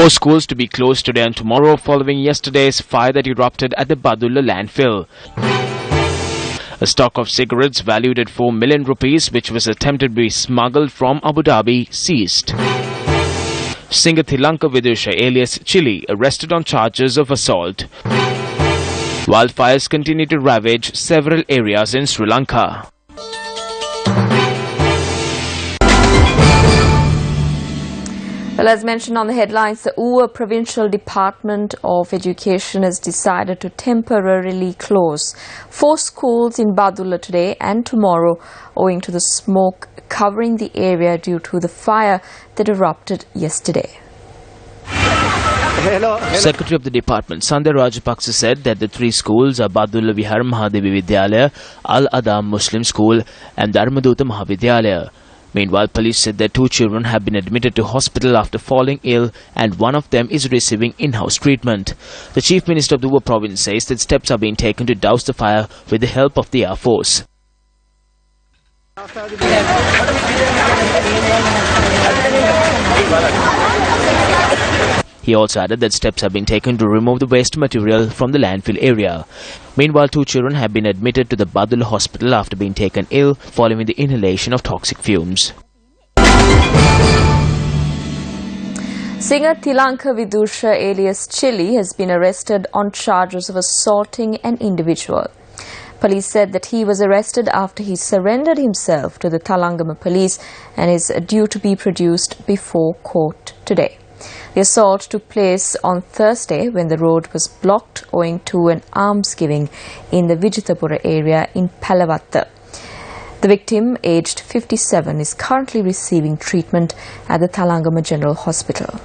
4 schools to be closed today and tomorrow following yesterday's fire that erupted at the Badulla landfill. A stock of cigarettes valued at 4 million rupees, which was attempted to be smuggled from Abu Dhabi, seized. Singer Lanka Vidusha alias Chili arrested on charges of assault. Wildfires continue to ravage several areas in Sri Lanka. Well, as mentioned on the headlines, the Uva Provincial Department of Education has decided to temporarily close 4 schools in Badulla today and tomorrow owing to the smoke covering the area due to the fire that erupted yesterday. Secretary of the Department Sandhya Rajapaksa said that the 3 schools are Badulla Vihar Mahadevi Vidyalaya, Al-Adam Muslim School and Dharmadutta Mahavidyalaya. Meanwhile, police said that 2 children have been admitted to hospital after falling ill and one of them is receiving in-house treatment. The Chief Minister of the Uva province says that steps are being taken to douse the fire with the help of the Air Force. He also added that steps have been taken to remove the waste material from the landfill area. Meanwhile, 2 children have been admitted to the Badulla hospital after being taken ill following the inhalation of toxic fumes. Singer Lanka Vidusha alias Chili has been arrested on charges of assaulting an individual. Police said that he was arrested after he surrendered himself to the Thalangama police and is due to be produced before court today. The assault took place on Thursday when the road was blocked owing to an almsgiving in the Vijitapura area in Palavatta. The victim, aged 57, is currently receiving treatment at the Thalangama General Hospital.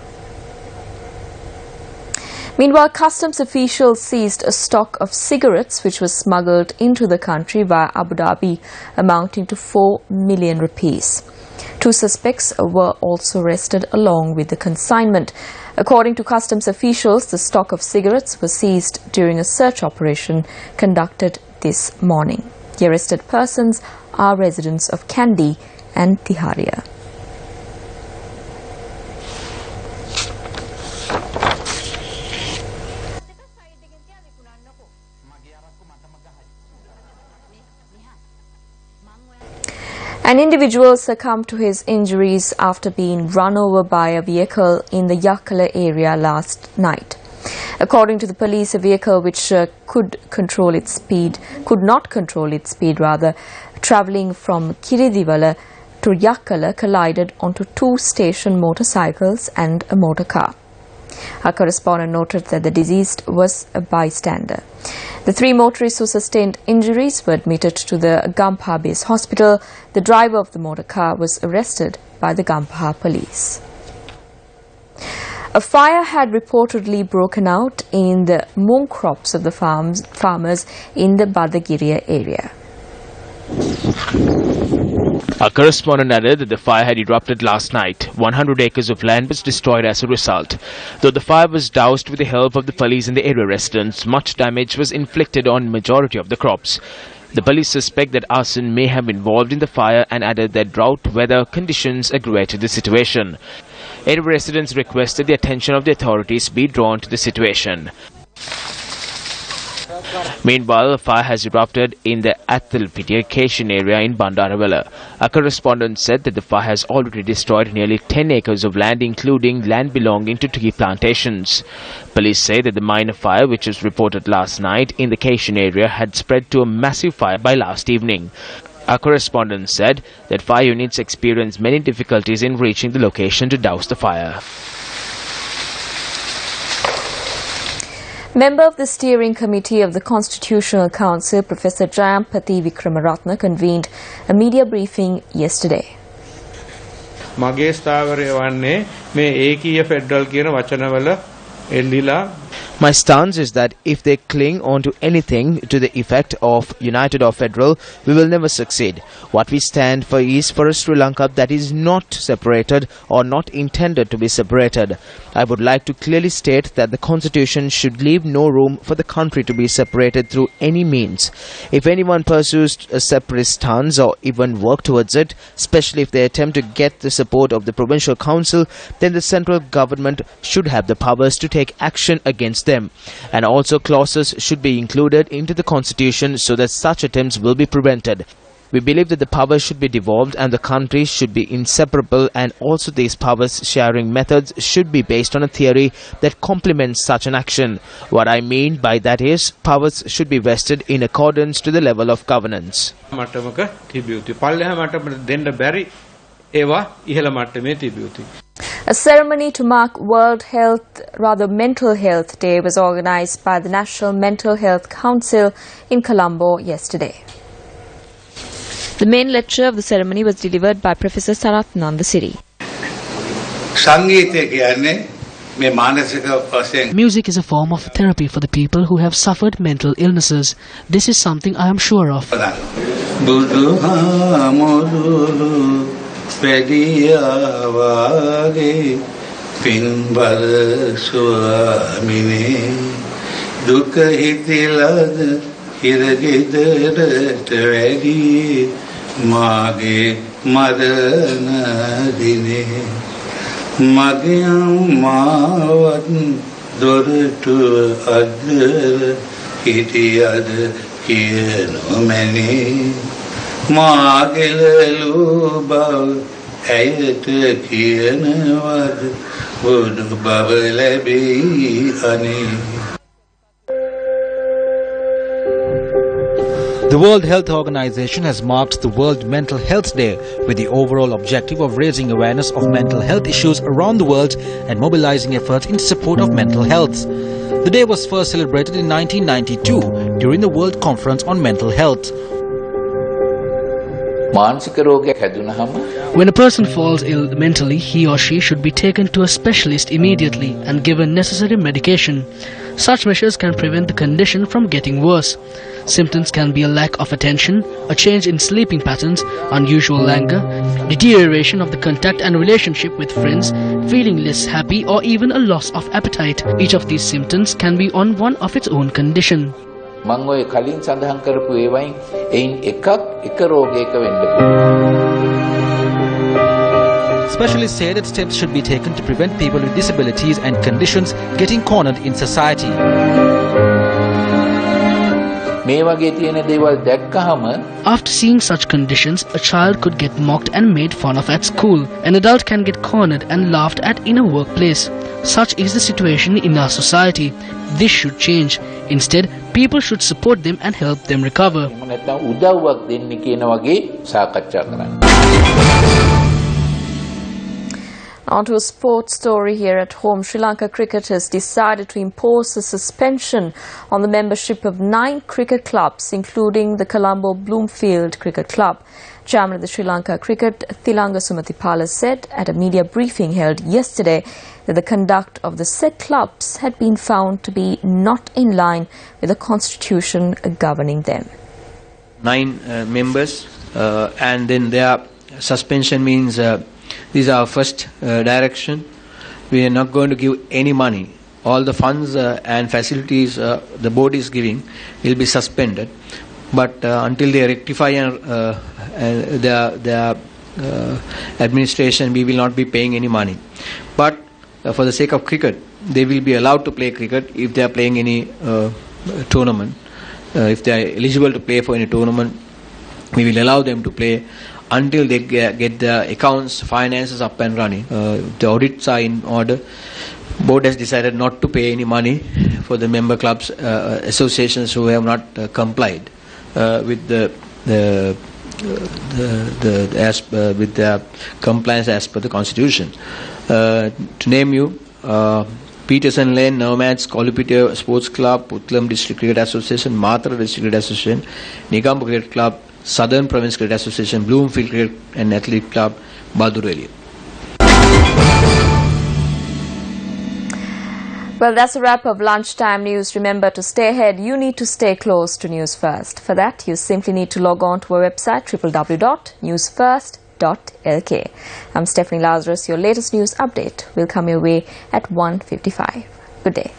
Meanwhile, customs officials seized a stock of cigarettes which was smuggled into the country via Abu Dhabi, amounting to 4 million rupees. 2 suspects were also arrested along with the consignment. According to customs officials, the stock of cigarettes was seized during a search operation conducted this morning. The arrested persons are residents of Kandy and Tiharia. An individual succumbed to his injuries after being run over by a vehicle in the Yakkala area last night. According to the police, a vehicle which could not control its speed, travelling from Kiridivala to Yakkala collided onto 2 station motorcycles and a motor car. Our correspondent noted that the deceased was a bystander. The 3 motorists who sustained injuries were admitted to the Gampaha Base Hospital. The driver of the motor car was arrested by the Gampaha police. A fire had reportedly broken out in the mung crops of the farmers in the Badagiriya area. Our correspondent added that the fire had erupted last night. 100 acres of land was destroyed as a result. Though the fire was doused with the help of the police and the area residents, much damage was inflicted on majority of the crops. The police suspect that arson may have been involved in the fire and added that drought weather conditions aggravated the situation. Area residents requested the attention of the authorities be drawn to the situation. Meanwhile, a fire has erupted in the Athalpitication area in Bandarawala. A correspondent said that the fire has already destroyed nearly 10 acres of land, including land belonging to tea plantations. Police say that the minor fire, which was reported last night in the Cation area, had spread to a massive fire by last evening. Our correspondent said that fire units experienced many difficulties in reaching the location to douse the fire. Member of the Steering Committee of the Constitutional Council, Professor Jayampati Vikramaratne, convened a media briefing yesterday. මගේ ස්ථාවරය වන්නේ මේ ඒකීය federal කියන වචනවල එල්ලිලා My stance is that if they cling on to anything to the effect of united or federal, we will never succeed. What we stand for is for a Sri Lanka that is not separated or not intended to be separated. I would like to clearly state that the Constitution should leave no room for the country to be separated through any means. If anyone pursues a separatist stance or even work towards it, especially if they attempt to get the support of the Provincial Council, then the central government should have the powers to take action against them. And also clauses should be included into the Constitution so that such attempts will be prevented. We believe that the powers should be devolved and the country should be inseparable, and also these powers sharing methods should be based on a theory that complements such an action. What I mean by that is powers should be vested in accordance to the level of governance. A ceremony to mark Mental Health Day was organized by the National Mental Health Council in Colombo yesterday. The main lecture of the ceremony was delivered by Professor Sarath Nandasiri. Music is a form of therapy for the people who have suffered mental illnesses. This is something I am sure of. Mage Madana Dine Magyam Mavat Dortu Adar Hitiyad Kiyanomani Magilalu Bav Ayat Kiyanavad Udu Babalabi Ani. The World Health Organization has marked the World Mental Health Day with the overall objective of raising awareness of mental health issues around the world and mobilizing efforts in support of mental health. The day was first celebrated in 1992 during the World Conference on Mental Health. When a person falls ill mentally, he or she should be taken to a specialist immediately and given necessary medication. Such measures can prevent the condition from getting worse. Symptoms can be a lack of attention, a change in sleeping patterns, unusual languor, deterioration of the contact and relationship with friends, feeling less happy, or even a loss of appetite. Each of these symptoms can be on one of its own condition. Specialists say that steps should be taken to prevent people with disabilities and conditions getting cornered in society. After seeing such conditions, a child could get mocked and made fun of at school. An adult can get cornered and laughed at in a workplace. Such is the situation in our society. This should change. Instead, people should support them and help them recover. On to a sports story here at home. Sri Lanka cricket has decided to impose a suspension on the membership of 9 cricket clubs, including the Colombo Bloomfield Cricket Club. Chairman of the Sri Lanka Cricket, Thilanga Sumathipala, said at a media briefing held yesterday that the conduct of the said clubs had been found to be not in line with the constitution governing them. 9 members, and then their suspension means this is our first direction. We are not going to give any money. All the funds and facilities the board is giving will be suspended. But until they rectify their administration, we will not be paying any money. But for the sake of cricket, they will be allowed to play cricket if they are playing any tournament. If they are eligible to play for any tournament, we will allow them to play until they get the accounts, finances up and running. The audits are in order. Board has decided not to pay any money for the member clubs, associations who have not complied with the compliance as per the constitution. To name you, Peterson Lane, Nomads, Kolupita Sports Club, Putlam District Cricket Association, Matra District Cricket Association, Nigambo Cricket Club, Southern Province Cricket Association, Bloomfield Cricket and Athletic Club, Badureli. Well, that's a wrap of lunchtime news. Remember, to stay ahead, you need to stay close to News First. For that, you simply need to log on to our website, www.newsfirst.lk. I'm Stephanie Lazarus. Your latest news update will come your way at 1:55. Good day.